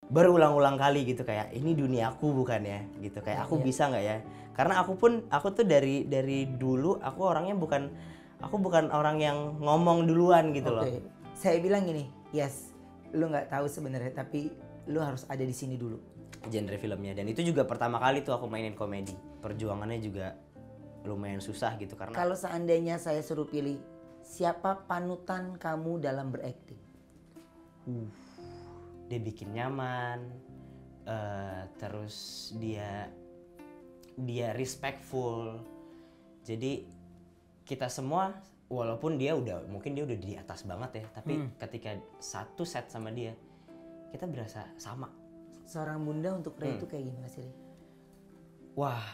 berulang-ulang kali gitu kayak ini duniaku bukan ya gitu, kayak aku bisa nggak ya, karena aku tuh dari dulu aku orangnya bukan orang yang ngomong duluan gitu loh. Oke, saya bilang gini, yes, lu nggak tahu sebenarnya, tapi lu harus ada di sini dulu. Genre filmnya, dan itu juga pertama kali tuh aku mainin komedi. Perjuangannya juga lumayan susah gitu karena Kalau seandainya saya suruh pilih, siapa panutan kamu dalam berakting? dia bikin nyaman, terus dia respectful. Jadi kita semua walaupun mungkin dia udah di atas banget ya, tapi ketika satu set sama dia kita berasa sama. Seorang bunda untuk Ray itu kayak gimana sih, Ray? Wah,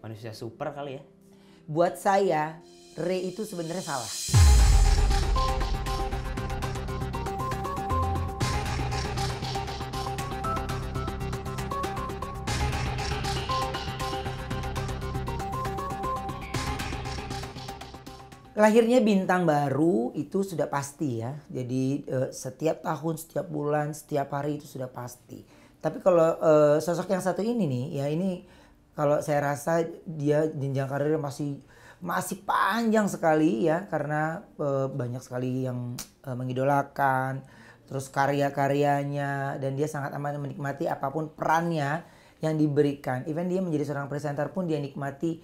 manusia super kali ya. Buat saya, Ray itu sebenarnya salah. Lahirnya bintang baru itu sudah pasti ya. Jadi setiap tahun, setiap bulan, setiap hari itu sudah pasti. Tapi kalau sosok yang satu ini nih, ya ini kalau saya rasa dia jenjang karirnya masih panjang sekali ya, karena banyak sekali yang mengidolakan, terus karya-karyanya, dan dia sangat amat menikmati apapun perannya yang diberikan. Even dia menjadi seorang presenter pun dia nikmati,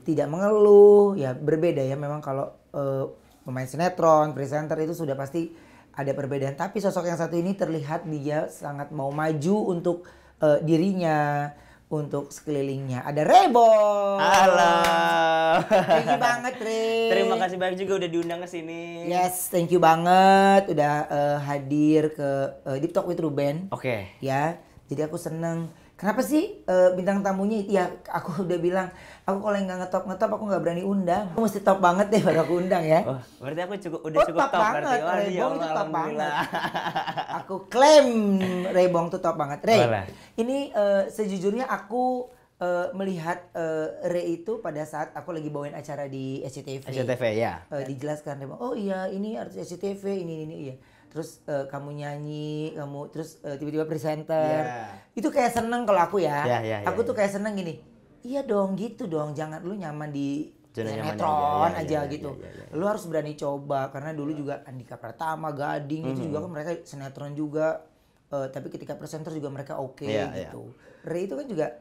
tidak mengeluh. Ya berbeda ya memang kalau pemain sinetron, presenter itu sudah pasti ada perbedaan. Tapi sosok yang satu ini terlihat dia sangat mau maju untuk dirinya, untuk sekelilingnya. Ada Rebo. Halo. Thank you banget, Re. Terima kasih banyak juga udah diundang ke sini. Yes, thank you banget udah hadir ke Deep Talk with Ruben. Oke. Ya, jadi aku seneng. Kenapa sih bintang tamunya? Ya aku udah bilang, aku kalau yang nggak ngetop aku nggak berani undang. Aku mesti top banget deh baru aku undang ya. Oh, berarti aku udah cukup top banget. berarti. Oh, Rebong itu top alhamdulillah. banget. Aku klaim Rebong tuh top banget. Rey, Boleh. ini sejujurnya aku melihat Rey itu pada saat aku lagi bawain acara di SCTV. SCTV ya. Dijelaskan Rebong, oh iya ini artis SCTV, ini iya. Terus kamu nyanyi, terus tiba-tiba presenter. Yeah. Itu kayak seneng kalau aku ya. Aku tuh Yeah. kayak seneng gini. Iya dong, gitu dong. Jangan lu nyaman di Zona nyaman sinetron aja, aja ya, gitu. ya. Lu harus berani coba, karena dulu juga Andika Pratama, Gading itu juga kan mereka sinetron juga. Tapi ketika presenter juga mereka oke gitu. Ray itu kan juga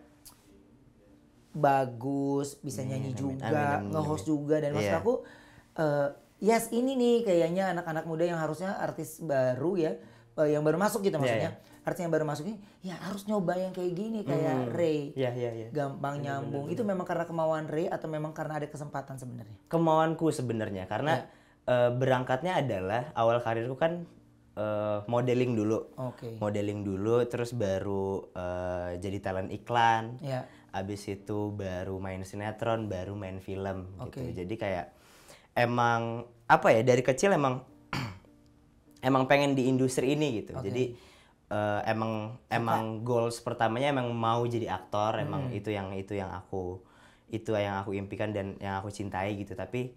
bagus, bisa nyanyi juga, nge-host juga, dan maksud aku yes, ini nih kayaknya anak-anak muda yang harusnya artis baru ya, yang baru masuk gitu maksudnya. Artis yang baru masuk ini ya harus nyoba yang kayak gini kayak Ray. Gampang nyambung. Itu memang karena kemauan Ray atau memang karena ada kesempatan sebenarnya? Kemauanku sebenarnya, karena berangkatnya adalah awal karirku kan modeling dulu. Modeling dulu, terus baru jadi talent iklan. Abis itu baru main sinetron, baru main film gitu. Jadi kayak emang apa ya, dari kecil emang pengen di industri ini gitu. Jadi emang goals pertamanya emang mau jadi aktor. Emang itu yang aku impikan dan yang aku cintai gitu. Tapi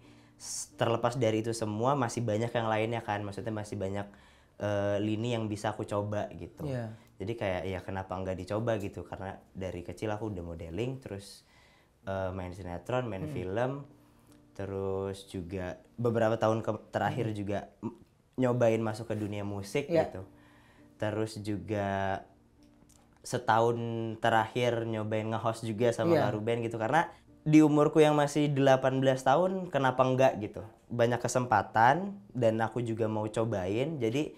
terlepas dari itu semua masih banyak yang lainnya kan. Maksudnya masih banyak lini yang bisa aku coba gitu. Jadi kayak ya kenapa nggak dicoba gitu, karena dari kecil aku udah modeling, terus main sinetron, main film, terus juga beberapa tahun terakhir juga nyobain masuk ke dunia musik gitu. Terus juga setahun terakhir nyobain nge-host juga sama Kak Ruben gitu, karena di umurku yang masih 18 tahun kenapa enggak gitu. Banyak kesempatan dan aku juga mau cobain, jadi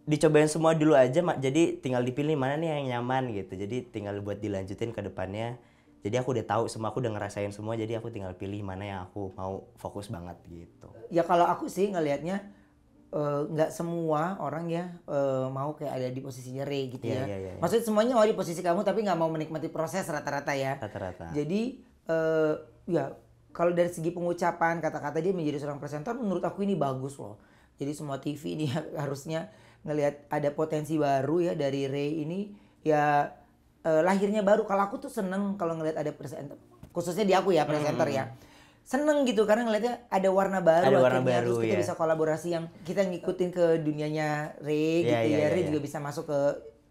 dicobain semua dulu aja, jadi tinggal dipilih mana nih yang nyaman gitu. Jadi tinggal buat dilanjutin ke depannya. Jadi aku udah tahu semua, aku udah ngerasain semua, jadi aku tinggal pilih mana yang aku mau fokus banget gitu. Ya kalau aku sih ngelihatnya nggak semua orang ya mau kayak ada di posisinya Ray gitu ya. Maksudnya semuanya mau di posisi kamu tapi nggak mau menikmati proses rata-rata ya. Jadi ya kalau dari segi pengucapan kata-kata dia menjadi seorang presenter, menurut aku ini bagus loh. Jadi semua TV ini harusnya ngelihat ada potensi baru ya dari Ray ini ya. Lahirnya baru. Kalau aku tuh seneng kalau ngelihat ada presenter, khususnya di aku ya presenter ya. seneng gitu karena ngeliatnya ada warna baru Ada warna akhirnya, baru, terus kita ya. bisa kolaborasi yang kita ngikutin ke dunianya Ray Iya, gitu iya, ya. iya, Ray iya. juga bisa masuk ke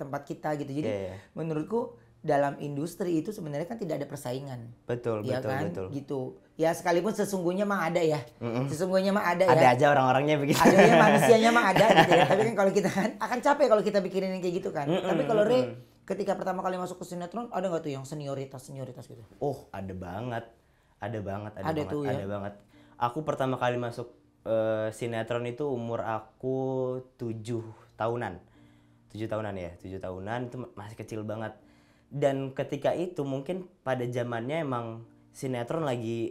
tempat kita gitu. Jadi Iya, iya. menurutku dalam industri itu sebenarnya kan tidak ada persaingan. Betul, Ya betul, kan? betul. Gitu. Ya sekalipun sesungguhnya mah ada ya. Sesungguhnya mah ada ya. Ada aja orang-orangnya begitu. Ada ya manusianya mah ada gitu ya. Tapi kan kalau kita kan akan capek kalau kita pikirin yang kayak gitu kan. Tapi kalau Ray ketika pertama kali masuk ke sinetron ada nggak tuh yang senioritas gitu? Oh, ada banget. Ada banget, ada Ada banget, tuh, ya? ada banget. Aku pertama kali masuk sinetron itu umur aku 7 tahunan. 7 tahunan ya, 7 tahunan itu masih kecil banget. Dan ketika itu mungkin pada zamannya emang sinetron lagi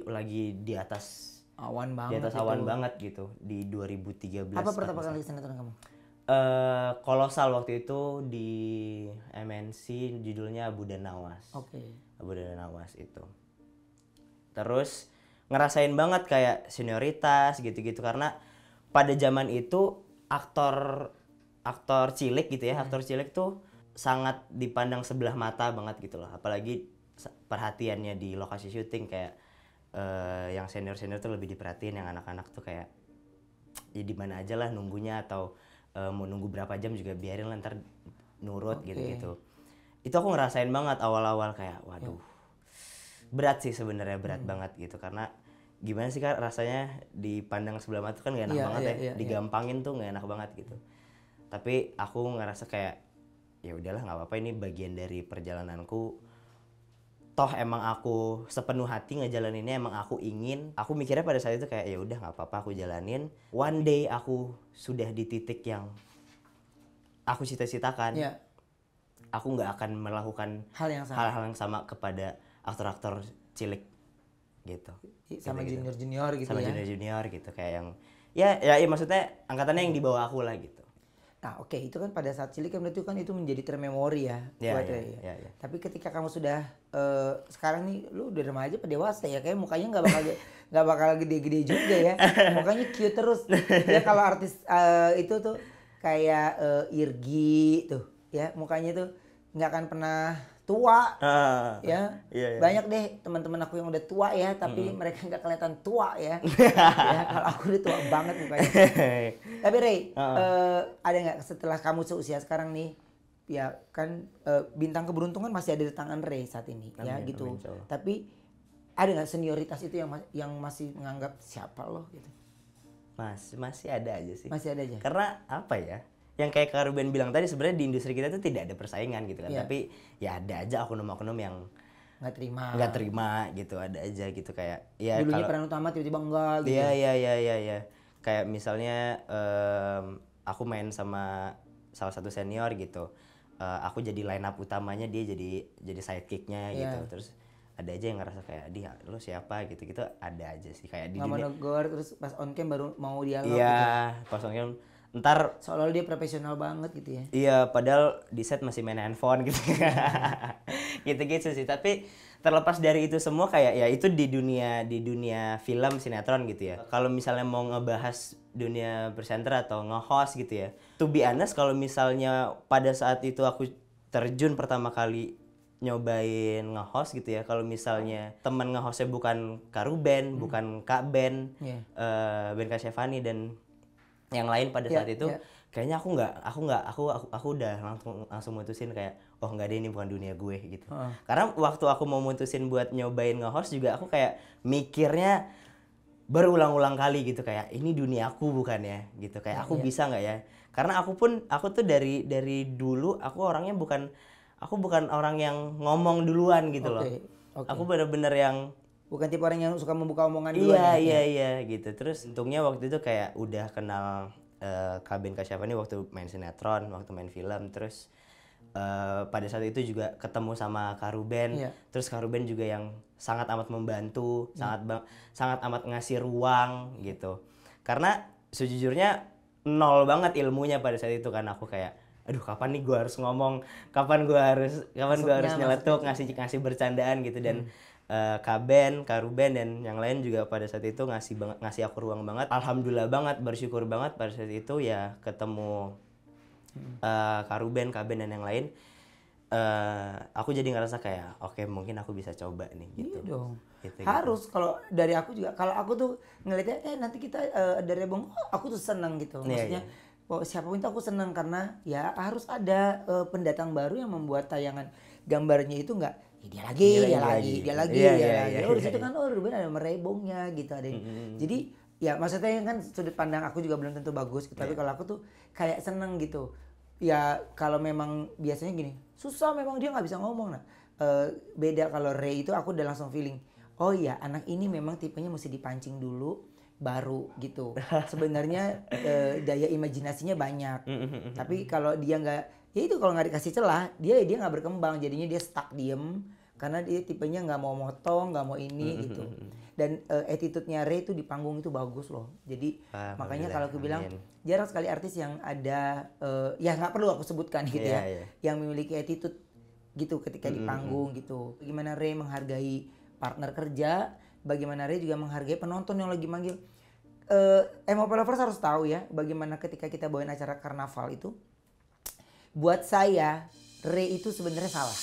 di atas Awan di banget atas itu. awan banget gitu di 2013. Apa pertama kali sinetron kamu? Kolosal waktu itu di MNC judulnya Abu dan Nawas. Oke. Abu dan Nawas itu. Terus ngerasain banget kayak senioritas gitu-gitu karena pada zaman itu aktor cilik gitu ya, aktor cilik tuh sangat dipandang sebelah mata banget gitu loh. Apalagi perhatiannya di lokasi syuting kayak yang senior-senior tuh lebih diperhatiin, yang anak-anak tuh kayak ya di mana aja lah nunggunya atau mau nunggu berapa jam juga biarin lah ntar nurut gitu-gitu. Itu aku ngerasain banget awal-awal kayak waduh. Berat sih sebenarnya, berat banget gitu karena gimana sih Kak rasanya dipandang sebelah mata kan gak enak banget ya. Digampangin tuh gak enak banget gitu. Tapi aku ngerasa kayak ya udahlah nggak apa-apa, ini bagian dari perjalananku. Toh emang aku sepenuh hati ngejalaninnya, emang aku ingin. Aku mikirnya pada saat itu kayak ya udah nggak apa-apa aku jalanin. One day aku sudah di titik yang aku cita-citakan. Iya. Aku nggak akan melakukan hal-hal yang sama kepada aktor-aktor cilik gitu. Sama Gitu. junior-junior gitu Sama ya. junior-junior gitu kayak yang ya maksudnya angkatannya yang di bawah aku lah gitu. Nah oke, itu kan pada saat cilik kan berarti kan itu menjadi termemori ya Ya, buat ya, Ray ya. ya. Tapi ketika kamu sudah sekarang nih lu udah remaja apa dewasa ya, kayak mukanya nggak bakal gede-gede juga ya. Mukanya cute terus. Ya kalau artis itu tuh kayak Irgi tuh ya, mukanya tuh nggak akan pernah tua ya. Iya. Banyak deh teman-teman aku yang udah tua ya, tapi mereka nggak kelihatan tua ya. Ya kalau aku udah tua banget mukanya. Tapi Ray, ada nggak setelah kamu seusia sekarang nih, ya kan bintang keberuntungan masih ada di tangan Ray saat ini, ya Amin, gitu. amin, insyaallah. Tapi ada nggak senioritas itu yang masih menganggap siapa loh gitu? masih ada aja sih. Masih ada aja. Karena apa ya? Yang kayak Kak Ruben bilang tadi, sebenarnya di industri kita tuh tidak ada persaingan gitu kan. Iya. Tapi ya ada aja oknum-oknum yang Nggak terima. gitu, ada aja gitu kayak ya Dulunya kalau peran utama tiba-tiba enggak gitu. iya. Kayak misalnya aku main sama salah satu senior gitu. Aku jadi line up utamanya, dia jadi sidekicknya gitu. Iya. Terus ada aja yang ngerasa kayak dia lu siapa gitu ada aja sih kayak di Nggak mau dunia. negor, terus pas on cam baru mau dialog gitu. Iya, pas on cam ntar Seolah-olah dia profesional banget gitu ya. iya, padahal di set masih main handphone gitu. Gitu-gitu sih. Tapi terlepas dari itu semua kayak ya itu di dunia film sinetron gitu ya. Kalau misalnya mau ngebahas dunia presenter atau nge-host gitu ya. To be honest, kalau misalnya pada saat itu aku terjun pertama kali nyobain nge-host gitu ya. Kalau misalnya temen nge-hostnya bukan Kak Ruben, bukan Kak Ben, Ben Kasyafani dan yang lain pada saat itu, kayaknya aku udah langsung mutusin kayak oh nggak deh, ini bukan dunia gue gitu. Karena waktu aku mau mutusin buat nyobain nge-host juga aku kayak mikirnya berulang-ulang kali gitu kayak ini dunia aku bukan ya gitu, kayak aku bisa nggak ya, karena aku tuh dari dulu aku orangnya bukan orang yang ngomong duluan gitu loh. Aku bener-bener yang bukan tipe orang yang suka membuka omongan duluan. Iya gitu. Terus untungnya waktu itu kayak udah kenal Kak Ben Kasyafani waktu main sinetron, waktu main film. Terus pada saat itu juga ketemu sama Kak Ruben. Terus Kak Ruben juga yang sangat amat membantu, sangat amat ngasih ruang gitu. Karena sejujurnya nol banget ilmunya pada saat itu kan, aku kayak aduh kapan nih gue harus ngomong, kapan gue harus nyeletuk, ngasih bercandaan gitu. Dan Kak Ben, Kak Ruben dan yang lain juga pada saat itu ngasih aku ruang banget. Alhamdulillah banget, bersyukur banget pada saat itu ya ketemu Kak Ruben, Kak Ben dan yang lain. aku jadi ngerasa kayak oke mungkin aku bisa coba nih gitu. Iya dong. Gitu. Harus kalau dari aku juga, kalau aku tuh ngelihatnya nanti kita dari Bang, aku tuh seneng gitu. Maksudnya siapapun itu aku seneng karena ya harus ada pendatang baru yang membuat tayangan gambarnya itu enggak dia lagi. Oh di situ kan bener ada merebongnya gitu ada. Jadi ya maksudnya kan sudut pandang aku juga belum tentu bagus gitu. Tapi kalau aku tuh kayak seneng gitu. Ya kalau memang biasanya gini, susah memang dia nggak bisa ngomong. Nah beda kalau Ray itu aku udah langsung feeling, oh iya anak ini memang tipenya mesti dipancing dulu baru gitu. Sebenarnya daya imajinasinya banyak. Tapi kalau dia nggak, ya itu kalau nggak dikasih celah, dia nggak berkembang. Jadinya dia stuck diem karena dia tipenya nggak mau motong, nggak mau ini gitu. Dan attitude-nya Ray itu di panggung itu bagus loh. Jadi makanya kalau aku bilang jarang sekali artis yang ada ya nggak perlu aku sebutkan gitu yang memiliki attitude gitu ketika di panggung gitu. Bagaimana Ray menghargai partner kerja, bagaimana Ray juga menghargai penonton yang lagi manggil. MOP Lovers harus tahu ya bagaimana ketika kita bawain acara karnaval itu, buat saya Ray itu sebenarnya salah.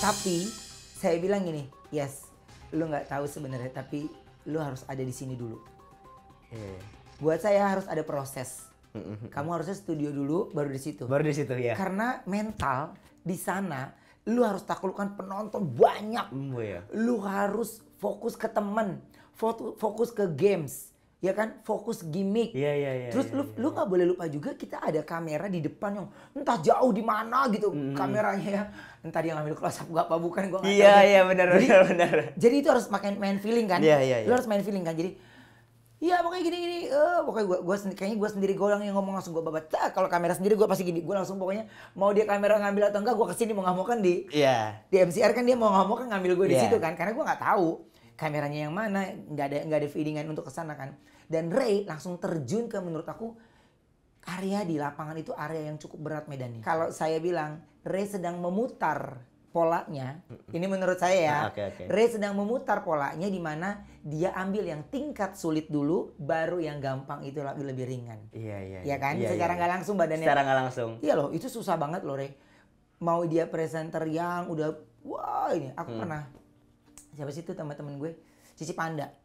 Tapi saya bilang gini, yes, lu nggak tahu sebenarnya, tapi lu harus ada di sini dulu. Buat saya harus ada proses. Kamu harusnya studio dulu, baru di situ. Baru di situ ya. Karena mental di sana, lu harus taklukkan penonton banyak. Lu harus fokus ke temen, fokus ke games. Ya kan, fokus gimmick. Terus lu nggak boleh lupa juga kita ada kamera di depan yang entah jauh di mana gitu kameranya ya. Entah dia ngambil close up gak apa bukan, gua nggak tahu. Iya benar. Jadi itu harus main feeling kan. Lu harus main feeling kan. Jadi iya pokoknya gini pokoknya kayaknya gue sendiri yang ngomong langsung gue babat. Kalau kamera sendiri gue pasti gini, gue langsung pokoknya mau dia kamera ngambil atau enggak gue kesini mau ngamuk kan di MCR kan dia mau ngamuk kan ngambil gue di situ kan, karena gue nggak tahu kameranya yang mana, nggak ada feedingan untuk kesana kan. Dan Ray langsung terjun ke, menurut aku area di lapangan itu area yang cukup berat medannya. Kalau saya bilang Ray sedang memutar polanya, ini menurut saya ya. Ray sedang memutar polanya di mana dia ambil yang tingkat sulit dulu, baru yang gampang itu lebih ringan. Iya kan? Secara nggak langsung badannya. Secara nggak langsung. Iya loh, itu susah banget loh Ray. Mau dia presenter yang udah wah ini, aku pernah siapa sih itu teman-teman gue, Cici Panda.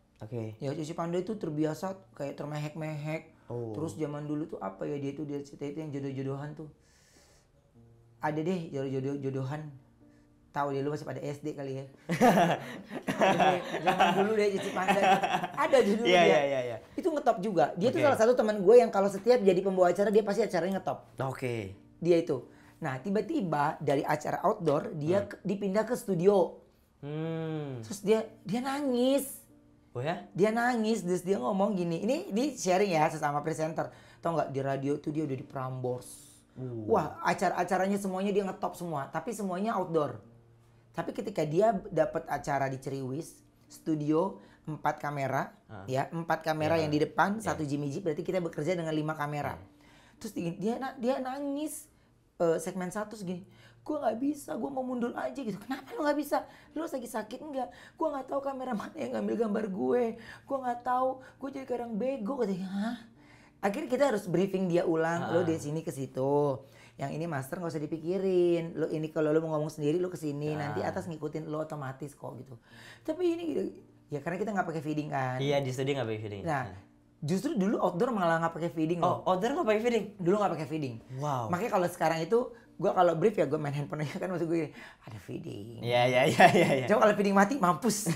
Ya Cici Panda itu terbiasa kayak termehek-mehek. Terus zaman dulu tuh apa ya dia cerita itu yang jodoh-jodohan tuh. Ada deh jodoh-jodohan. Tahu dia lu masih pada SD kali ya. Zaman dulu deh Cici Panda. Ada judulnya dia. Itu ngetop juga. Dia tuh salah satu teman gue yang kalau setiap jadi pembawa acara dia pasti acaranya ngetop. Dia itu. Nah tiba-tiba dari acara outdoor dia dipindah ke studio. Terus dia nangis. Dia nangis, terus dia ngomong gini. Ini sharing ya sesama presenter. Tau nggak di radio tuh dia udah di Prambors. Wah acaranya semuanya dia ngetop semua. Tapi semuanya outdoor. Tapi ketika dia dapat acara di Ceriwis, studio 4 kamera, ya 4 kamera yang di depan, 1 Jimmy Jeep, berarti kita bekerja dengan 5 kamera. Terus dia nangis segmen 1 segini, gue nggak bisa, gue mau mundur aja gitu. Kenapa lu nggak bisa? Lu lagi sakit enggak? Gue nggak tahu kamera mana yang ngambil gambar gue nggak tahu, gue jadi kadang bego katanya. Hah? Akhirnya kita harus briefing dia ulang, lo di sini ke situ. Yang ini master nggak usah dipikirin, lo ini kalau lo mau ngomong sendiri lo kesini, nanti atas ngikutin lo otomatis kok gitu. Tapi ini gitu, ya karena kita nggak pakai feeding kan. Iya di studio nggak pakai feeding. Nah justru dulu outdoor malah nggak pakai feeding. Outdoor nggak pakai feeding? Dulu nggak pakai feeding. Wow. Makanya kalau sekarang itu gue kalau brief ya gue main handphone aja kan, maksud gue ada feeding. Iya. Coba kalau feeding mati mampus.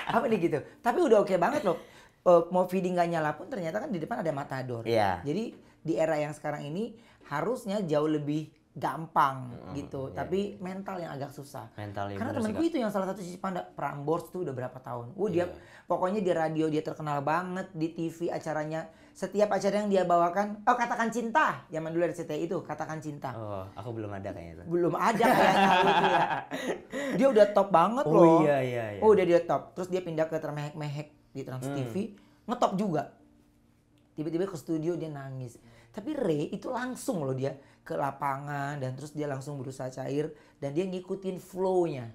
Apa nih gitu. Tapi udah oke banget loh. Mau feeding gak nyala pun ternyata kan di depan ada matador. Jadi di era yang sekarang ini harusnya jauh lebih gampang gitu. Tapi mental yang agak susah. Karena temanku itu yang salah satu Cici Panda, Prambors tuh udah berapa tahun. Dia pokoknya di radio dia terkenal banget, di TV acaranya. Setiap acara yang dia bawakan, Katakan Cinta. Zaman dulu RCTI itu, Katakan Cinta. Aku belum ada kayaknya itu. Belum ada kayaknya itu ya. Dia udah top banget loh. Iya. Udah dia top. Terus dia pindah ke Termehek-mehek di Trans TV, ngetop juga. Tiba-tiba ke studio dia nangis. Tapi Ray itu langsung loh dia ke lapangan dan terus dia langsung berusaha cair dan dia ngikutin flow-nya.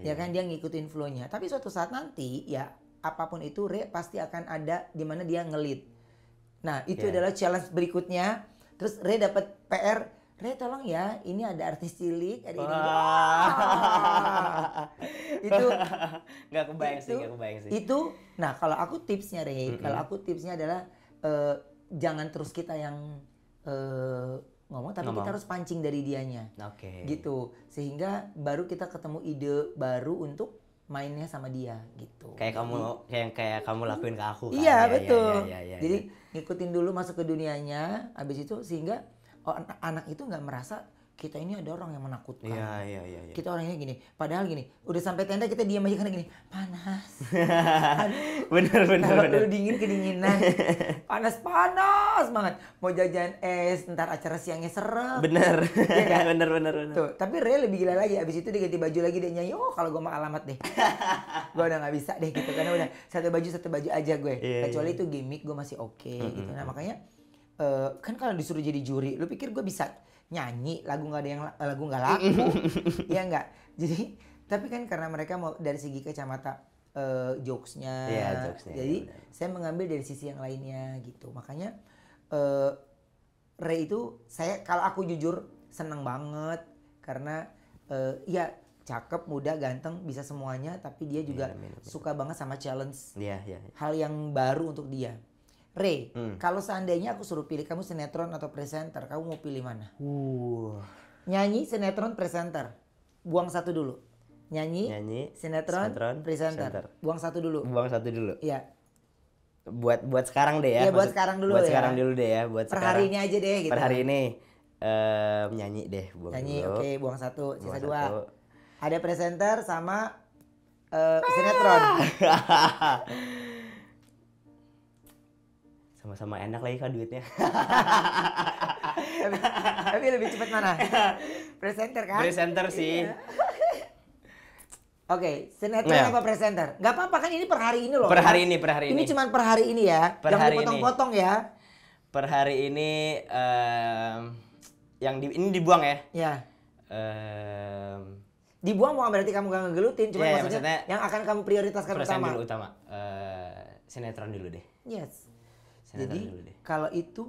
Ya kan dia ngikutin flow-nya. Tapi suatu saat nanti ya apapun itu Ray pasti akan ada di mana dia nge-lead. Nah, itu Iya. adalah challenge berikutnya. Terus Ray dapat PR, Ray tolong ya, ini ada artis cilik, ada ini. Wah. Itu Nggak kebayang sih. Itu, nah kalau aku tipsnya Ray, Mm-mm. kalau aku tipsnya adalah jangan terus kita yang ngomong, tapi Ngomong. kita harus pancing dari dianya. Oke. Gitu. Sehingga baru kita ketemu ide baru untuk mainnya sama dia gitu. Kayak kamu lakuin ke aku kan. Iya, Ya, betul. ya. Jadi ngikutin dulu masuk ke dunianya, habis itu sehingga anak itu nggak merasa kita ini ada orang yang menakutkan. Iya. Kita orangnya gini, padahal gini, udah sampai tenda kita diam aja karena gini, panas. Bener. Kalau lu dingin kedinginan, panas banget. Mau jajan es, ntar acara siangnya serem. Bener. Iya kan? Bener. Tuh, tapi Ray lebih gila lagi. Abis itu dia ganti baju lagi, dia nyanyi, oh kalau gue mah alamat deh. Gue udah gak bisa deh gitu, karena udah satu baju aja gue. Iya, Kecuali itu gimmick gue masih oke gitu. Nah makanya kan kalau disuruh jadi juri, lu pikir gue bisa nyanyi lagu nggak laku, ya nggak. Jadi tapi kan karena mereka mau dari segi kacamata jokesnya, Iya, jokesnya, jadi iya, benar. saya mengambil dari sisi yang lainnya gitu. Makanya Ray itu kalau aku jujur seneng banget karena ya cakep, muda, ganteng, bisa semuanya, tapi dia juga Amin. suka banget sama challenge, Iya. hal yang baru untuk dia. Ray, kalau seandainya aku suruh pilih kamu sinetron atau presenter, kamu mau pilih mana? Nyanyi, sinetron, presenter. Buang satu dulu. Nyanyi, sinetron, presenter. Buang satu dulu. Iya. Buat sekarang deh ya. Iya, buat sekarang dulu buat ya. sekarang dulu deh ya. Buat Per sekarang. hari ini aja deh gitu. Per hari ini nyanyi deh. Nyanyi, dulu. oke, buang satu, sisa Buang dua. satu. Ada presenter sama sinetron. Sama-sama enak lagi kan duitnya. tapi lebih cepat mana? Presenter kan? Presenter sih. Oke, sinetron Nah. apa presenter? Gak apa-apa kan, ini per hari ini loh. Per ya. hari ini. Ini cuma per hari ini ya. Per Jangan hari ini. dipotong-potong ya. Per hari ini ini dibuang ya. Ya. Dibuang Dibuang bukan berarti kamu gak ngegelutin, cuma Iya, maksudnya maksudnya yang akan kamu prioritaskan utama. dulu utama. Sinetron dulu deh. Yes. Sinetron Jadi dulu deh. kalau itu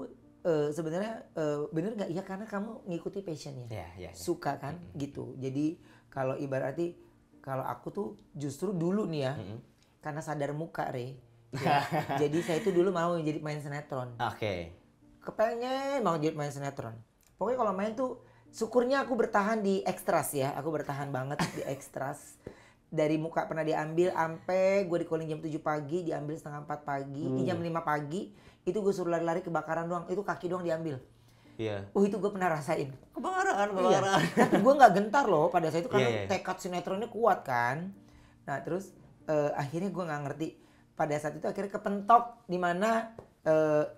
sebenarnya bener nggak? Ya karena kamu ngikuti passionnya, Iya. suka kan, gitu. Jadi kalau ibaratnya kalau aku tuh justru dulu nih ya, karena sadar muka Re. Ya, jadi saya itu dulu mau jadi main sinetron. Oke. Kepengen mau jadi main sinetron. Pokoknya kalau main tuh syukurnya aku bertahan di ekstras ya. Aku bertahan banget di ekstras. Dari muka pernah diambil sampai gue di calling jam 7 pagi, diambil setengah 4 pagi, jam 5 pagi. Itu gue suruh lari-lari kebakaran doang. Itu kaki doang diambil. Iya. Itu gue pernah rasain. Kebakaran. Iya. Tapi gue nggak gentar loh pada saat itu karena Iya. tekad sinetronnya kuat kan. Nah terus akhirnya gue nggak ngerti. Pada saat itu akhirnya kepentok di mana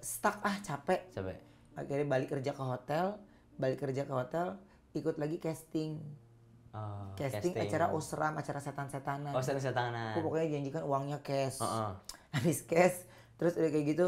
stuck capek. Akhirnya balik kerja ke hotel, ikut lagi casting. Casting acara Osram, acara setan-setanan. Setan-setanan. Aku pokoknya janjikan uangnya cash. Habis Habis cash, terus udah kayak gitu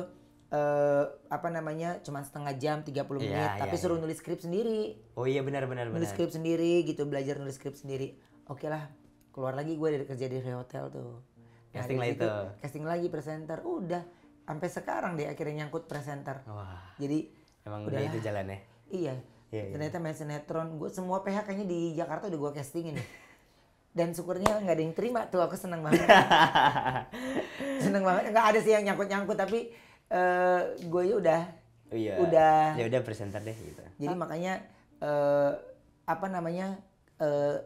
cuma setengah jam 30 menit, tapi suruh nulis skrip sendiri. Oh iya benar. Nulis skrip sendiri gitu, belajar nulis skrip sendiri. Oke lah, keluar lagi gue dari kerja di hotel tuh. Casting dari lagi situ, tuh. Casting lagi presenter. Udah sampai sekarang deh akhirnya nyangkut presenter. Wah. Jadi Emang udah itu jalannya. Iya. Iya. Ternyata main sinetron, gue semua PH kayaknya di Jakarta udah gue castingin nih. Dan syukurnya nggak ada yang terima tuh, aku seneng banget. Seneng banget, nggak ada sih yang nyangkut-nyangkut, tapi gue udah Ya udah presenter deh gitu. jadi makanya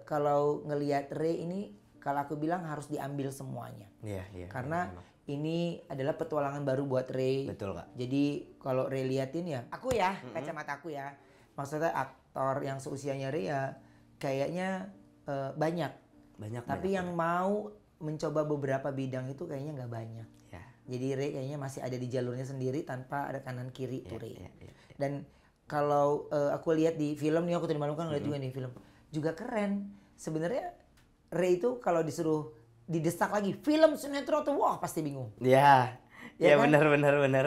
kalau ngelihat Ray ini, kalau aku bilang harus diambil semuanya. Iya. Karena ini adalah petualangan baru buat Ray. Betul, Kak. Jadi kalau Ray liatin ya, aku ya, kacamata aku ya. Maksudnya aktor yang seusianya Ray ya kayaknya banyak. Tapi yang mau mencoba beberapa bidang itu kayaknya nggak banyak. Ya. Jadi Ray kayaknya masih ada di jalurnya sendiri tanpa ada kanan kiri tuh Ray. Iya. Dan kalau aku lihat di film nih, aku tadi malam kan ngeliat juga nih film, juga keren. Sebenarnya Ray itu kalau disuruh didesak lagi film sinetron tuh wah pasti bingung. Iya. Ya Ya kan? benar.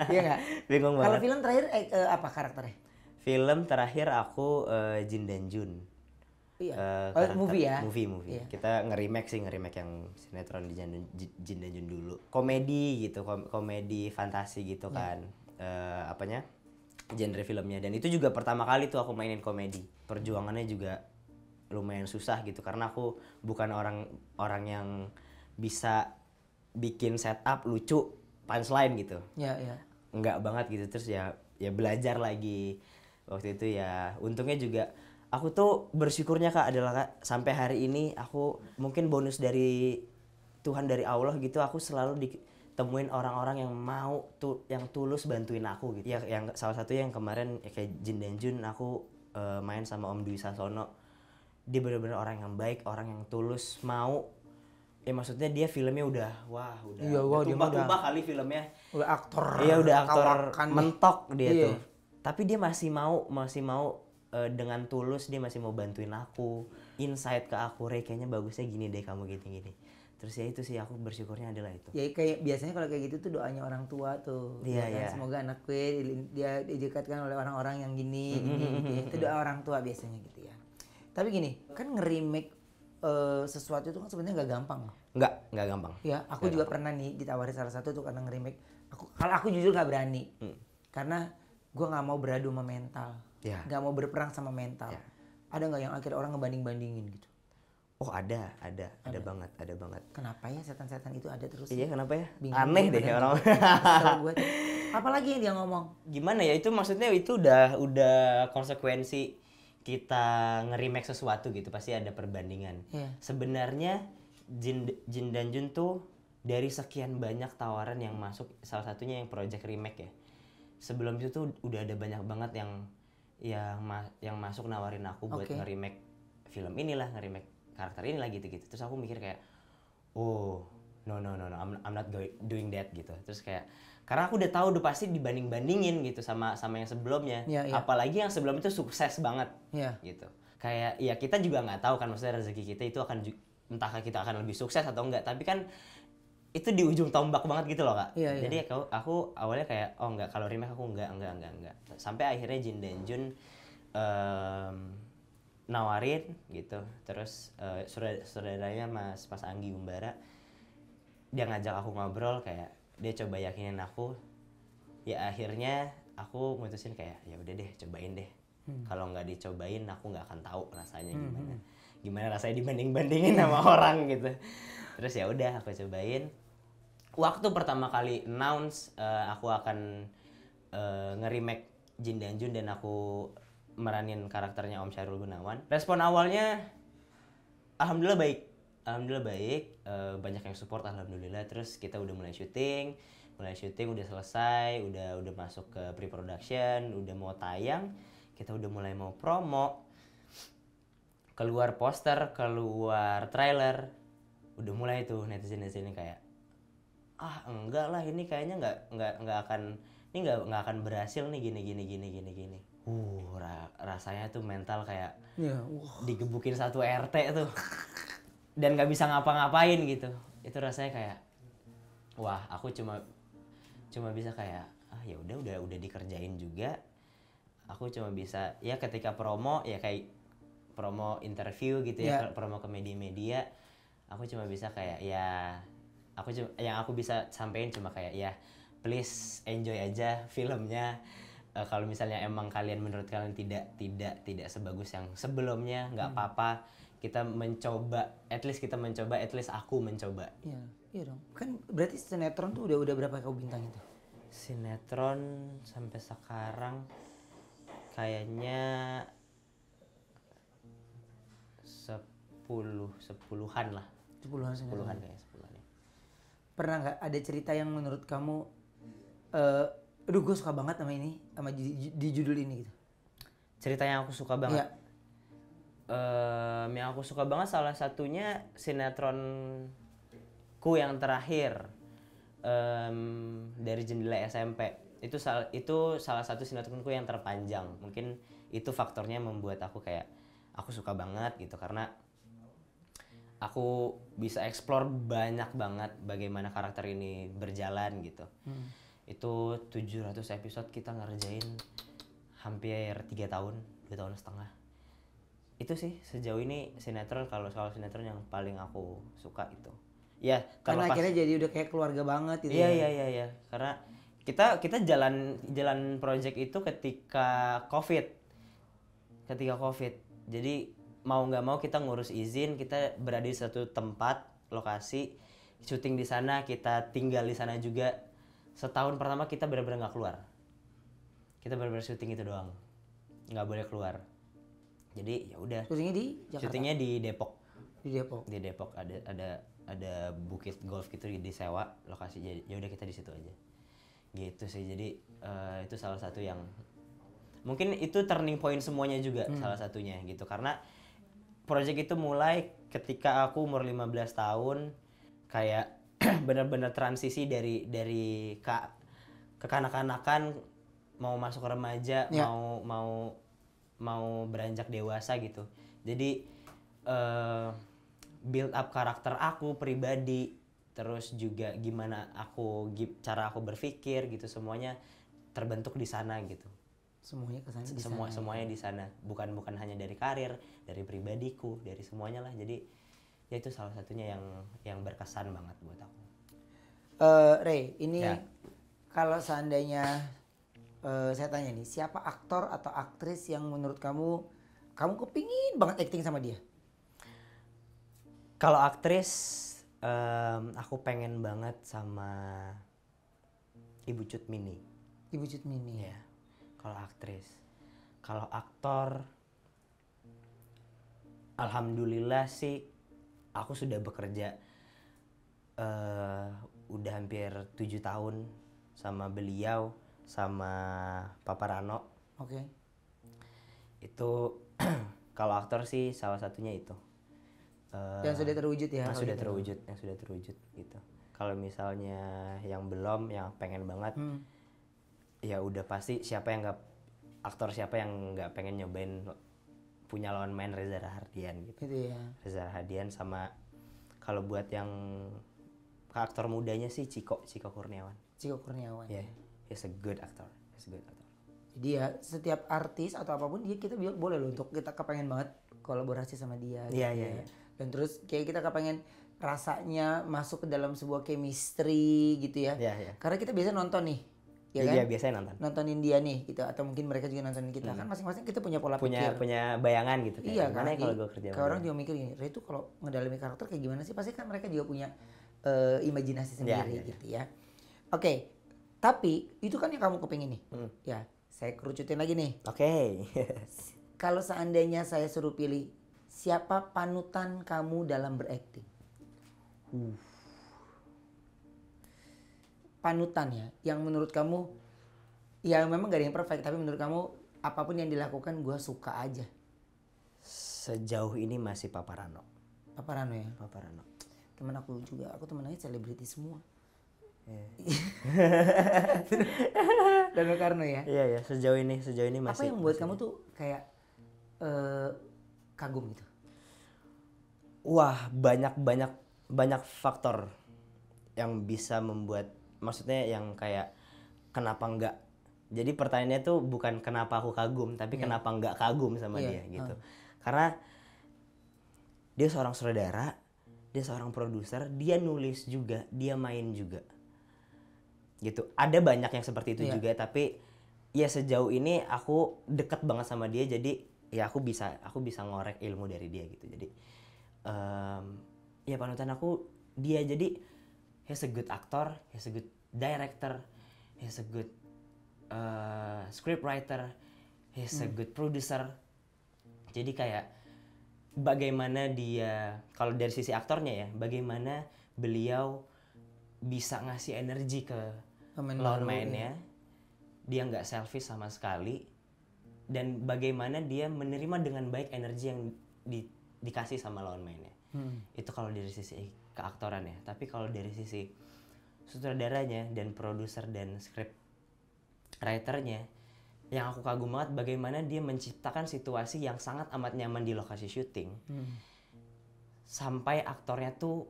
Iya nggak? Bingung Kalau banget. film terakhir apa karakternya? Film terakhir aku Jin dan Jun. Iya. Karakter- Movie ya? Movie. Iya. Kita nge-remake yang sinetron di Jin dan Jun dulu. Komedi gitu, komedi fantasi gitu kan. genre filmnya, dan itu juga pertama kali tuh aku mainin komedi. Perjuangannya juga lumayan susah gitu karena aku bukan orang yang bisa bikin setup lucu punchline gitu. Ya, ya. Enggak banget gitu. Terus ya belajar lagi waktu itu. Ya untungnya juga aku tuh bersyukurnya Kak adalah Kak, sampai hari ini aku mungkin bonus dari Tuhan, dari Allah gitu, aku selalu ditemuin orang-orang yang mau yang tulus bantuin aku gitu. Ya yang salah satu yang kemarin ya kayak Jin dan Jun, aku main sama Om Dwi Sasono. Dia benar-benar orang yang baik, orang yang tulus, mau ya maksudnya dia filmnya udah Iya, wah, dia mah tumpah-tumpah kali filmnya. Udah aktor. Iya udah aktor kawakan nih. mentok dia Iya. tuh. Tapi dia masih mau dengan tulus, dia masih mau bantuin aku, insight ke aku, Rey kayaknya bagusnya gini deh kamu gini-gini. Terus ya itu sih aku bersyukurnya adalah itu. Ya kayak biasanya kalau kayak gitu tuh doanya orang tua tuh. Iya, Ya kan? iya. Semoga anak gue dia didekatkan oleh orang-orang yang gini gitu ya. Itu doa orang tua biasanya gitu ya. Tapi gini, kan nge-remake sesuatu itu kan sebenarnya nggak gampang loh. Nggak gampang. Ya, aku juga pernah nih ditawari salah satu tuh karena nge-remake. Kalau aku jujur nggak berani. Karena gue nggak mau beradu sama mental. Ya. Nggak mau berperang sama mental. Ya. Ada nggak yang akhirnya orang ngebanding-bandingin gitu? Oh ada banget. Kenapa ya setan-setan itu ada terus? Iya kenapa ya? Bingung Aneh gue deh kadang. orang. Kesel gue. Apalagi yang dia ngomong? Gimana ya, itu maksudnya itu udah konsekuensi kita nge-remake sesuatu gitu, pasti ada perbandingan. Iya. Sebenarnya Jin dan Jun tuh dari sekian banyak tawaran yang masuk, salah satunya yang project remake ya. Sebelum itu tuh udah ada banyak banget yang masuk nawarin aku buat nge-remake film inilah, nge-remake karakter inilah gitu-gitu. Terus aku mikir kayak, oh no, I'm not doing that gitu. Terus kayak karena aku udah tahu udah pasti dibanding-bandingin gitu sama yang sebelumnya. Iya, iya. Apalagi yang sebelum itu sukses banget. Iya. Gitu. Kayak ya kita juga nggak tahu kan, maksudnya rezeki kita itu akan entah kita akan lebih sukses atau enggak, tapi kan itu di ujung tombak banget gitu loh Kak. Iya, iya. Jadi aku awalnya kayak oh enggak, kalau remake aku enggak. Sampai akhirnya Jin dan Jun nawarin gitu. Terus saudaranya Mas Anggi Umbara, dia ngajak aku ngobrol, kayak dia coba yakinin aku. Ya akhirnya aku mutusin kayak ya udah deh, cobain deh. Kalau nggak dicobain aku nggak akan tahu rasanya gimana rasanya dibanding-bandingin sama orang gitu. Terus ya udah aku cobain. Waktu pertama kali announce aku akan nge-remake Jin dan Jun dan aku meranin karakternya Om Syahrul Gunawan, respon awalnya alhamdulillah baik. Banyak yang support alhamdulillah. Terus kita udah mulai syuting udah selesai, udah masuk ke pre-production, udah mau tayang, kita udah mulai mau promo, keluar poster, keluar trailer, udah mulai tuh netizen kayak enggak lah, ini kayaknya nggak akan berhasil nih, gini. Rasanya tuh mental kayak digebukin satu RT tuh dan nggak bisa ngapa-ngapain gitu. Itu rasanya kayak wah, aku cuma bisa kayak ya udah dikerjain juga. Aku cuma bisa ya ketika promo ya kayak promo interview gitu ya, promo ke media-media, aku cuma bisa kayak ya yang aku bisa sampein cuma kayak ya please enjoy aja filmnya. Kalau misalnya emang menurut kalian tidak sebagus yang sebelumnya, nggak apa-apa. Kita mencoba, at least aku mencoba. Iya dong. Kan berarti sinetron tuh udah berapa kau bintang itu? Sinetron sampai sekarang kayaknya 10-an lah. 10-an sinetron. 10-an kayaknya, 10-an ya. Pernah nggak ada cerita yang menurut kamu aduh gue suka banget sama ini, sama di judul ini gitu? Cerita yang aku suka banget? Iya. Yang aku suka banget salah satunya sinetronku yang terakhir, dari Jendela SMP. Itu salah satu sinetronku yang terpanjang. Mungkin itu faktornya membuat aku kayak aku suka banget gitu, karena aku bisa explore banyak banget bagaimana karakter ini berjalan gitu. Itu 700 episode kita ngerjain hampir 3 tahun, 2 tahun setengah. Itu sih sejauh ini sinetron, kalau soal sinetron yang paling aku suka itu. Ya, karena akhirnya jadi udah kayak keluarga banget gitu. Iya. Karena kita jalan project itu ketika COVID. Jadi mau nggak mau kita ngurus izin, kita berada di satu tempat lokasi, syuting di sana, kita tinggal di sana juga. Setahun pertama kita benar-benar nggak keluar. Kita benar-benar syuting itu doang, nggak boleh keluar. Jadi ya udah. Syutingnya di Jakarta. Syutingnya di Depok. Di Depok. Ada bukit golf gitu disewa lokasi. Ya udah kita di situ aja. Gitu sih. Jadi itu salah satu yang mungkin itu turning point semuanya juga salah satunya gitu. Karena project itu mulai ketika aku umur 15 tahun, kayak benar-benar transisi dari kekanak-kanakan mau masuk remaja, mau beranjak dewasa gitu. Jadi build up karakter aku pribadi, terus juga gimana cara aku berpikir gitu, semuanya terbentuk di sana gitu. Semuanya kesana di Semuanya di sana. Bukan hanya dari karir, dari pribadiku, dari semuanya lah. Jadi ya itu salah satunya yang berkesan banget buat aku. Ray, ini Ya. kalau seandainya saya tanya nih, siapa aktor atau aktris yang menurut kamu kepingin banget acting sama dia? Kalau aktris, aku pengen banget sama Ibu Cut Mini. Ibu Cut Mini. Ya. Kalau aktris. Kalau aktor, alhamdulillah sih aku sudah bekerja udah hampir 7 tahun sama beliau, sama Papa Rano. Oke. Itu kalau aktor sih salah satunya itu. Yang sudah terwujud ya? Yang kalau sudah gitu. terwujud gitu. Kalau misalnya yang belum, yang pengen banget, ya udah pasti aktor siapa yang nggak pengen nyobain punya lawan main Reza Rahardian gitu. Gitu ya. Reza Rahardian sama kalau buat yang aktor mudanya sih Ciko Kurniawan. Ciko Kurniawan. Yeah, he's a good actor. Jadi ya setiap artis atau apapun kita boleh loh untuk kita kepengen banget kolaborasi sama dia. Iya, gitu iya, ya. iya. Dan terus kayak kita kepengen rasanya masuk ke dalam sebuah chemistry gitu ya. Iya, iya. Karena kita biasa nonton nih. Ya kan? Iya, biasanya nonton. Nontonin dia nih gitu, atau mungkin mereka juga nontonin kita. Kan masing-masing kita punya pola pikir. Punya bayangan gitu kayak Iya gimana kan. ya kalau gue kerja Kayak sama orang dia. juga mikir gini, Ray itu kalau ngedalamin karakter kayak gimana sih? Pasti kan mereka juga punya imajinasi sendiri iya. gitu ya. Oke. Tapi itu kan yang kamu kepingin nih. Ya, saya kerucutin lagi nih. Oke. Kalau seandainya saya suruh pilih, siapa panutan kamu dalam berakting? Panutan ya, yang menurut kamu, ya memang gak ada yang perfect, tapi menurut kamu apapun yang dilakukan gue suka aja. Sejauh ini masih Papa Rano. Papa Rano ya? Papa Rano. Temen aku juga, aku temenannya selebriti semua. Dan Karno ya? Iya, sejauh ini masih. Apa yang membuat kamu tuh kayak kagum gitu? Wah, banyak faktor yang bisa membuat, maksudnya yang kayak kenapa enggak. Jadi pertanyaannya tuh bukan kenapa aku kagum, tapi kenapa enggak kagum sama dia gitu. Karena dia seorang sutradara, dia seorang produser, dia nulis juga, dia main juga. Gitu. Ada banyak yang seperti itu juga, tapi ya sejauh ini aku deket banget sama dia, jadi ya aku bisa ngorek ilmu dari dia gitu. Jadi ya panutan aku dia. Jadi he's a good actor, he's a good director, he's a good script writer, he's a good producer. Jadi kayak bagaimana dia, kalau dari sisi aktornya ya, bagaimana beliau bisa ngasih energi ke lawan mainnya, dia nggak selfish sama sekali, dan bagaimana dia menerima dengan baik energi yang dikasih sama lawan mainnya. Itu kalau dari sisi keaktoran ya. Tapi kalau dari sisi sutradaranya dan produser dan script writernya, yang aku kagum banget bagaimana dia menciptakan situasi yang sangat amat nyaman di lokasi syuting, sampai aktornya tuh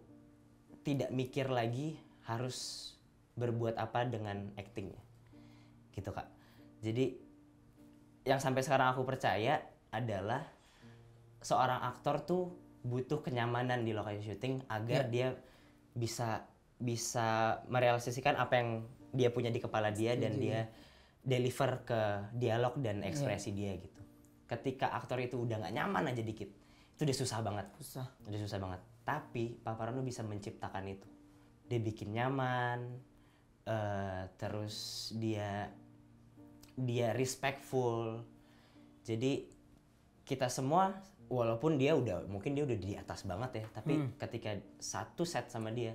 tidak mikir lagi harus berbuat apa dengan aktingnya, gitu Kak. Jadi yang sampai sekarang aku percaya adalah seorang aktor tuh butuh kenyamanan di lokasi syuting agar dia bisa merealisasikan apa yang dia punya di kepala dia dan dia deliver ke dialog dan ekspresi dia gitu. Ketika aktor itu udah nggak nyaman aja dikit, itu udah susah banget. Udah susah banget. Tapi Paparano bisa menciptakan itu. Dia bikin nyaman, terus dia respectful. Jadi kita semua, walaupun mungkin dia udah di atas banget ya, tapi ketika satu set sama dia,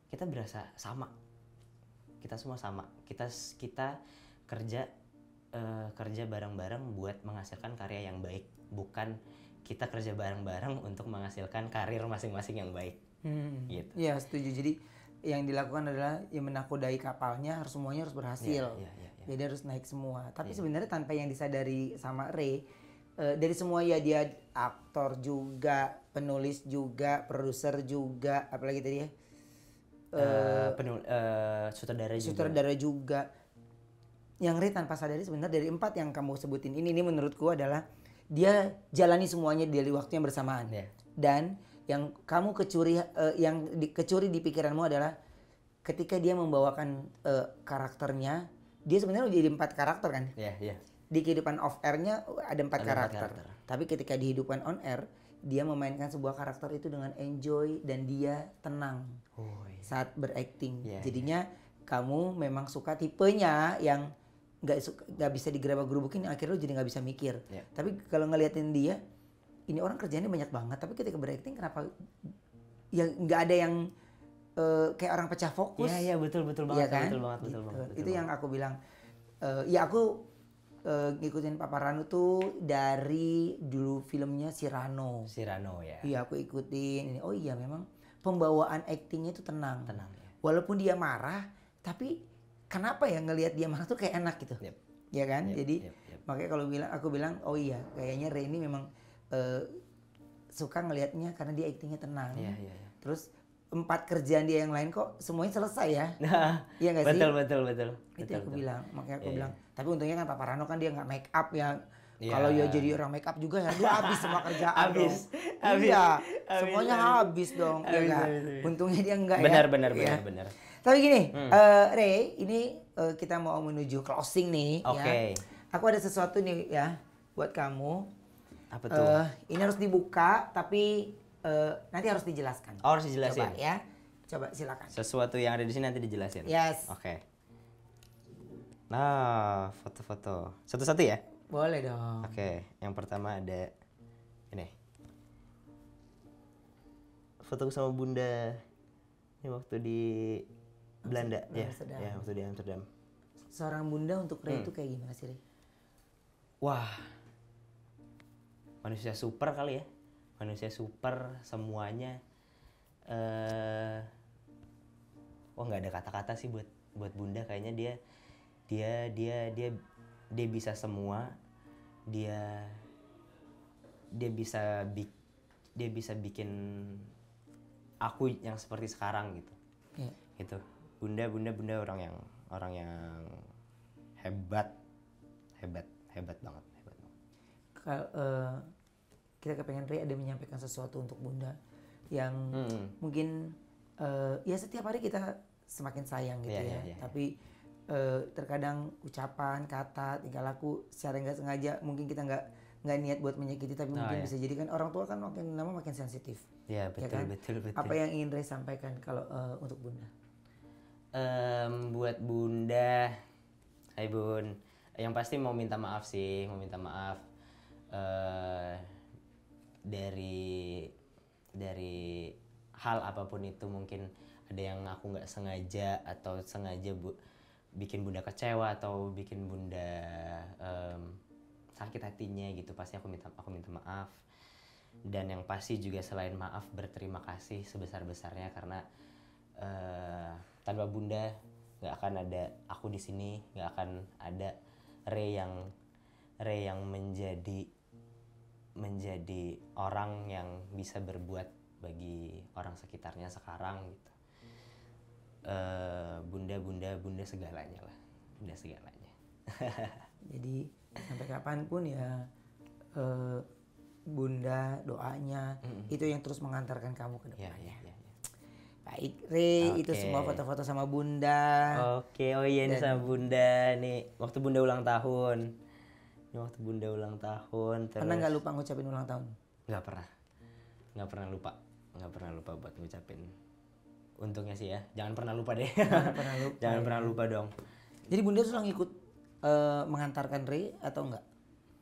kita berasa sama. Kita semua sama. Kita kerja bareng-bareng buat menghasilkan karya yang baik, bukan kita kerja bareng-bareng untuk menghasilkan karir masing-masing yang baik. Gitu. Iya, setuju. Jadi yang dilakukan adalah menakodai kapalnya, semuanya harus berhasil. Jadi harus naik semua. Tapi sebenarnya tanpa yang disadari sama Ray, dari semua ya, dia aktor juga, penulis juga, produser juga, apalagi tadi ya, sutradara juga. Yang Ray tanpa sadari sebenarnya dari 4 yang kamu sebutin ini menurutku adalah dia jalani semuanya dari waktu yang bersamaan. Dan yang kamu kecuri di pikiranmu adalah ketika dia membawakan karakternya, dia sebenarnya jadi 4 karakter kan? Di kehidupan off airnya ada 4 karakter. Tapi ketika di kehidupan on air, dia memainkan sebuah karakter itu dengan enjoy dan dia tenang saat berakting. Jadinya kamu memang suka tipenya yang nggak bisa digerabak-gerubukin, akhirnya lu jadi nggak bisa mikir. Tapi kalau ngeliatin dia, ini orang kerjanya banyak banget, tapi ketika berakting kenapa ya nggak ada yang kayak orang pecah fokus? Iya betul banget, ya kan? betul banget. Itu yang aku bilang. Ya aku ngikutin Paparano tuh dari dulu filmnya Cyrano ya. Iya aku ikutin. Oh iya memang pembawaan aktingnya itu tenang ya. Walaupun dia marah, tapi kenapa ya ngelihat dia marah tuh kayak enak gitu. Ya kan? Jadi makanya kalau aku bilang oh iya kayaknya Ray ini memang suka ngelihatnya karena dia aktingnya tenang. Terus 4 kerjaan dia yang lain kok semuanya selesai ya. Iya nggak sih? Betul. Itu yang aku bilang. Makanya aku bilang. Tapi untungnya kan Paparano kan dia nggak make up ya. Kalau ya jadi orang make up juga ya dia habis semua kerjaan dong. Iya, semuanya habis dong. Iya kan? Untungnya dia enggak ya. Benar. Tapi gini, Ray, ini kita mau menuju closing nih ya. Aku ada sesuatu nih ya buat kamu. Apa tuh? Ini harus dibuka tapi nanti harus dijelaskan. Oh, harus dijelasin. Coba ya. Coba silakan. Sesuatu yang ada di sini nanti dijelasin. Yes. Oke. Nah, foto-foto. Satu-satu ya? Boleh dong. Oke, yang pertama ada ini. Fotoku sama Bunda. Ini waktu di Belanda ya. Ya, waktu di Amsterdam. Seorang bunda untuk Ray itu kayak gimana sih, Ray? Wah. Manusia super kali ya. Manusia super semuanya. Wah, nggak ada kata-kata sih buat Bunda, kayaknya dia bisa semua. Dia bisa bikin aku yang seperti sekarang gitu. Gitu. Bunda orang yang hebat banget. Kita kepengen Ray ada menyampaikan sesuatu untuk Bunda yang mungkin ya setiap hari kita semakin sayang gitu ya. Tapi terkadang ucapan, kata, tingkah laku secara nggak sengaja mungkin kita nggak niat buat menyakiti, tapi mungkin bisa jadi kan orang tua kan makin lama makin sensitif. Ya betul, kan? betul. Apa yang ingin Ray sampaikan kalau untuk Bunda? Buat Bunda, hai Bun, yang pasti mau minta maaf dari hal apapun itu. Mungkin ada yang aku nggak sengaja atau sengaja bikin Bunda kecewa atau bikin Bunda sakit hatinya gitu. Pasti aku minta maaf. Dan yang pasti juga selain maaf, berterima kasih sebesar-besarnya karena tanpa Bunda nggak akan ada aku di sini, nggak akan ada Ray yang menjadi orang yang bisa berbuat bagi orang sekitarnya sekarang gitu. Bunda segalanya lah, Bunda segalanya. Jadi sampai kapanpun ya Bunda doanya itu yang terus mengantarkan kamu ke depan. Ya. Baik, Re, itu Oke. semua foto-foto sama Bunda. Oke, oh iya ini sama Bunda nih. Waktu Bunda ulang tahun. Ini waktu Bunda ulang tahun terus. Pernah nggak lupa ngucapin ulang tahun? Nggak pernah. Nggak pernah lupa. Nggak pernah lupa buat ngucapin. Untungnya sih ya. Jangan pernah lupa deh. Pernah lupa. Jangan pernah lupa dong. Jadi Bunda sudah ngikut mengantarkan Re atau enggak?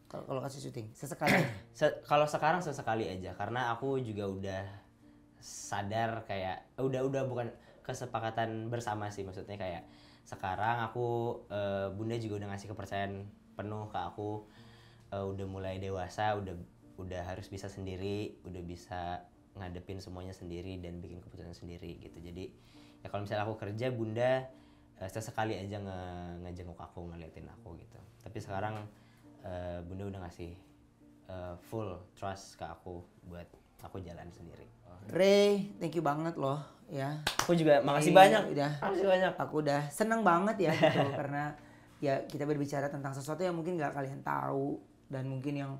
Kalau kasih syuting sesekali aja. Kalau sekarang sesekali aja karena aku juga udah sadar kayak udah bukan kesepakatan bersama sih, maksudnya kayak sekarang aku Bunda juga udah ngasih kepercayaan penuh ke aku, udah mulai dewasa, udah harus bisa sendiri, udah bisa ngadepin semuanya sendiri dan bikin keputusan sendiri gitu. Jadi ya kalau misalnya aku kerja, Bunda sesekali aja ngejenguk aku, ngeliatin aku gitu. Tapi sekarang Bunda udah ngasih full trust ke aku buat aku jalan sendiri. Re, thank you banget loh ya. Aku juga makasih Iya, banyak. Udah. Makasih banyak. Aku udah seneng banget ya gitu karena ya kita berbicara tentang sesuatu yang mungkin nggak kalian tahu dan mungkin yang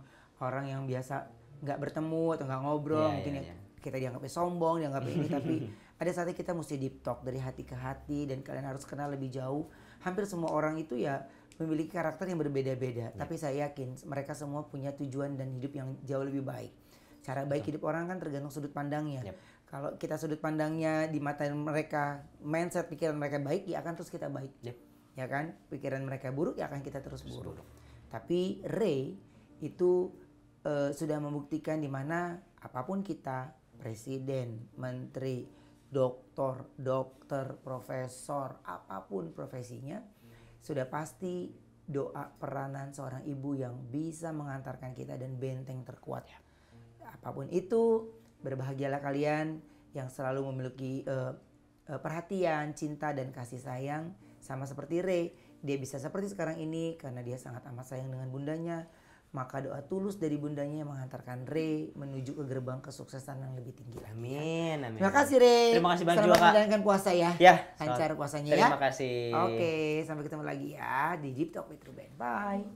orang yang biasa nggak bertemu atau nggak ngobrol, Iya, mungkin iya, ya iya. kita dianggapnya sombong, dianggapnya ini, tapi ada saatnya kita mesti deep talk dari hati ke hati dan kalian harus kenal lebih jauh. Hampir semua orang itu ya memiliki karakter yang berbeda-beda, tapi saya yakin mereka semua punya tujuan dan hidup yang jauh lebih baik. Cara baik hidup orang kan tergantung sudut pandangnya. Yep. Kalau kita sudut pandangnya di mata mereka, mindset pikiran mereka baik, ya akan terus kita baik. Yep. Ya kan? Pikiran mereka buruk, ya akan kita terus buruk. Tapi Ray itu sudah membuktikan di mana apapun kita, presiden, menteri, dokter, profesor, apapun profesinya, sudah pasti doa peranan seorang ibu yang bisa mengantarkan kita dan benteng terkuat. Apapun itu, berbahagialah kalian yang selalu memiliki perhatian, cinta, dan kasih sayang. Sama seperti Ray, dia bisa seperti sekarang ini karena dia sangat amat sayang dengan bundanya. Maka doa tulus dari bundanya yang mengantarkan Ray menuju ke gerbang kesuksesan yang lebih tinggi lagi. Amin, amin. Terima kasih Ray. Terima kasih banyak Selamat juga, Kak. menjalankan puasa ya. Ya, Lancar puasanya ya. Terima kasih. Oke, sampai ketemu lagi ya di Deep Talk with Ruben. Bye.